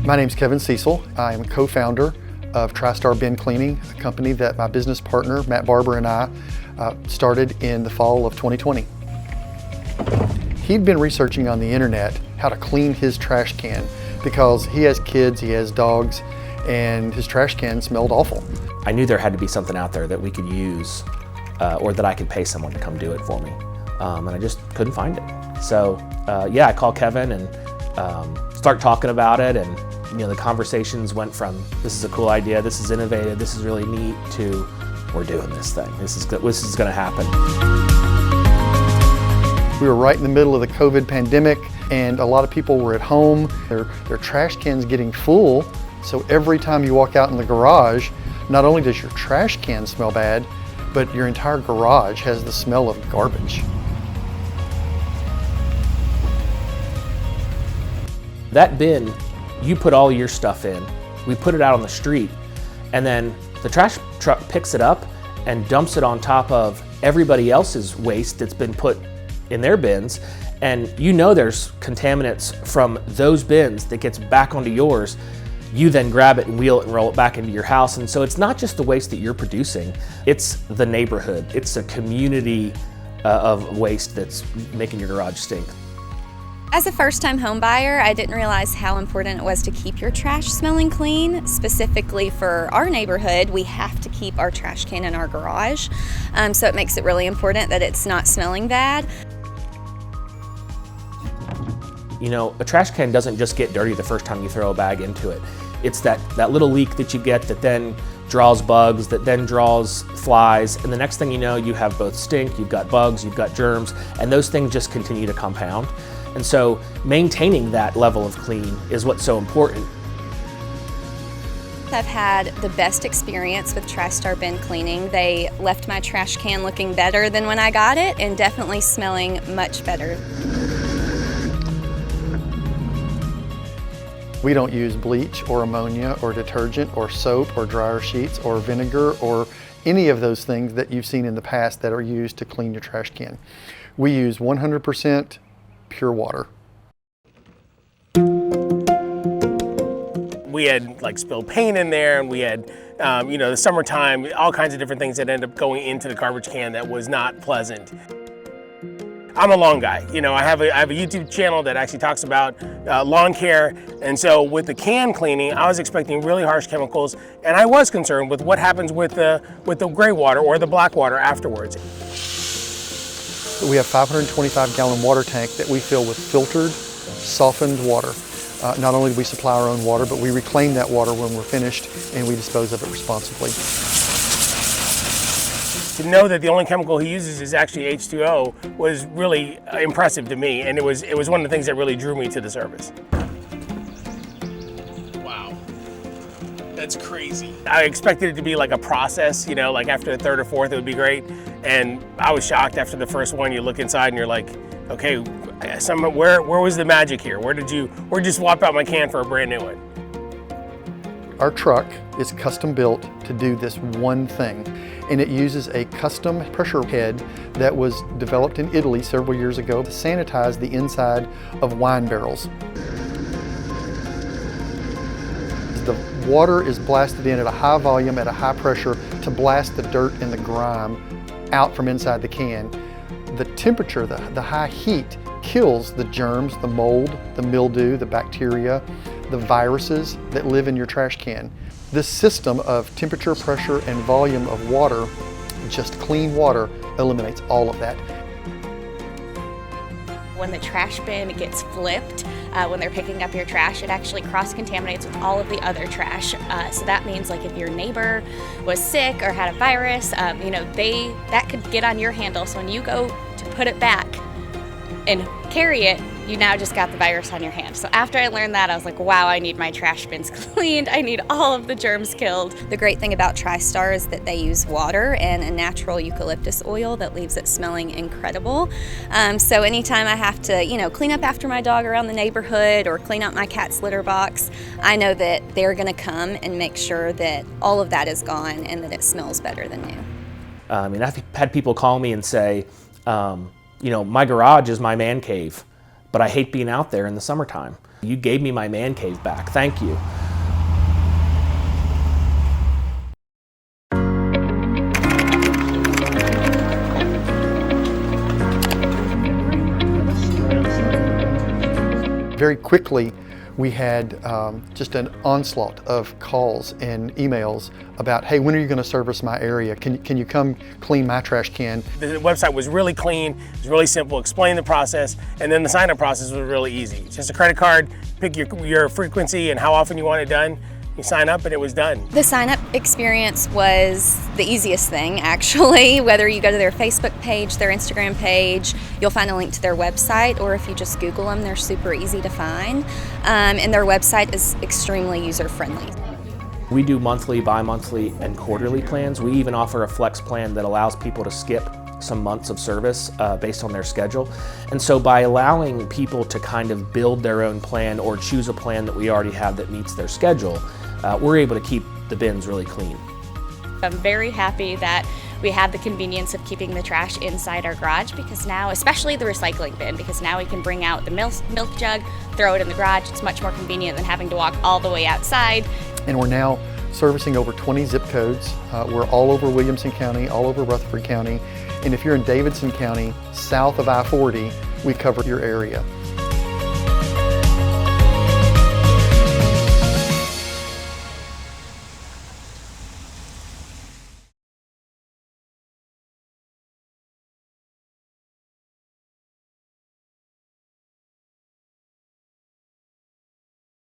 My name's Kevin Cecil. I am co-founder of TriStar Bin Cleaning, a company that my business partner, Matt Barber, and I started in the fall of 2020. He'd been researching on the internet how to clean his trash can because he has kids, he has dogs, and his trash can smelled awful. I knew there had to be something out there that we could use or that I could pay someone to come do it for me. And I just couldn't find it. So yeah, I called Kevin and start talking about it, and the conversations went from this is a cool idea, this is innovative, this is really neat, to we're doing this thing. This is going to happen. We were right in the middle of the COVID pandemic, and a lot of people were at home. Their trash cans getting full, so every time you walk out in the garage, not only does your trash can smell bad, but your entire garage has the smell of garbage. That bin, you put all your stuff in, we put it out on the street, and then the trash truck picks it up and dumps it on top of everybody else's waste that's been put in their bins. And there's contaminants from those bins that gets back onto yours. You then grab it and wheel it and roll it back into your house. And so it's not just the waste that you're producing, it's the neighborhood. It's a community of waste that's making your garage stink. As a first-time home buyer, I didn't realize how important it was to keep your trash smelling clean. Specifically for our neighborhood, we have to keep our trash can in our garage. So it makes it really important that it's not smelling bad. A trash can doesn't just get dirty the first time you throw a bag into it. It's that little leak that you get that then draws bugs, that then draws flies, and the next thing you know, you have both stink, you've got bugs, you've got germs, and those things just continue to compound. And so maintaining that level of clean is what's so important. I've had the best experience with TriStar Bin Cleaning. They left my trash can looking better than when I got it, and definitely smelling much better. We don't use bleach or ammonia or detergent or soap or dryer sheets or vinegar or any of those things that you've seen in the past that are used to clean your trash can. We use 100% pure water. We had spilled paint in there, and we had, the summertime, all kinds of different things that end up going into the garbage can that was not pleasant. I'm a lawn guy. I have a YouTube channel that actually talks about lawn care, and so with the can cleaning, I was expecting really harsh chemicals, and I was concerned with what happens with the gray water or the black water afterwards. We have 525-gallon water tank that we fill with filtered, softened water. Not only do we supply our own water, but we reclaim that water when we're finished, and we dispose of it responsibly. To know that the only chemical he uses is actually H2O was really impressive to me, and it was one of the things that really drew me to the service. Wow, that's crazy. I expected it to be like a process, like after the third or fourth it would be great, and I was shocked after the first one. You look inside and you're like, okay, where was the magic here? Where'd you swap out my can for a brand new one? Our truck is custom built to do this one thing, and it uses a custom pressure head that was developed in Italy several years ago to sanitize the inside of wine barrels. The water is blasted in at a high volume at a high pressure to blast the dirt and the grime out from inside the can. The temperature, the high heat, kills the germs, the mold, the mildew, the bacteria, the viruses that live in your trash can. This system of temperature, pressure, and volume of water, just clean water, eliminates all of that. When the trash bin gets flipped, when they're picking up your trash, it actually cross-contaminates with all of the other trash. So that means if your neighbor was sick or had a virus, that could get on your handle. So when you go to put it back and carry it, you now just got the virus on your hand. So after I learned that, I was like, wow, I need my trash bins cleaned. I need all of the germs killed. The great thing about TriStar is that they use water and a natural eucalyptus oil that leaves it smelling incredible. So anytime I have to, clean up after my dog around the neighborhood or clean up my cat's litter box, I know that they're gonna come and make sure that all of that is gone and that it smells better than new. I've had people call me and say, my garage is my man cave, but I hate being out there in the summertime. You gave me my man cave back. Thank you. Very quickly, we had just an onslaught of calls and emails about, hey, when are you going to service my area? Can you come clean my trash can? The website was really clean, it was really simple, explain the process, and then the sign-up process was really easy. It's just a credit card, pick your frequency and how often you want it done. You sign up and it was done. The sign-up experience was the easiest thing, actually. Whether you go to their Facebook page, their Instagram page, you'll find a link to their website, or if you just Google them, they're super easy to find. And their website is extremely user-friendly. We do monthly, bi-monthly, and quarterly plans. We even offer a flex plan that allows people to skip some months of service based on their schedule. And so by allowing people to kind of build their own plan or choose a plan that we already have that meets their schedule, we're able to keep the bins really clean. I'm very happy that we have the convenience of keeping the trash inside our garage, because now, especially the recycling bin, because now we can bring out the milk jug, throw it in the garage. It's much more convenient than having to walk all the way outside. And we're now servicing over 20 zip codes. We're all over Williamson County, all over Rutherford County. And if you're in Davidson County, south of I-40, we cover your area.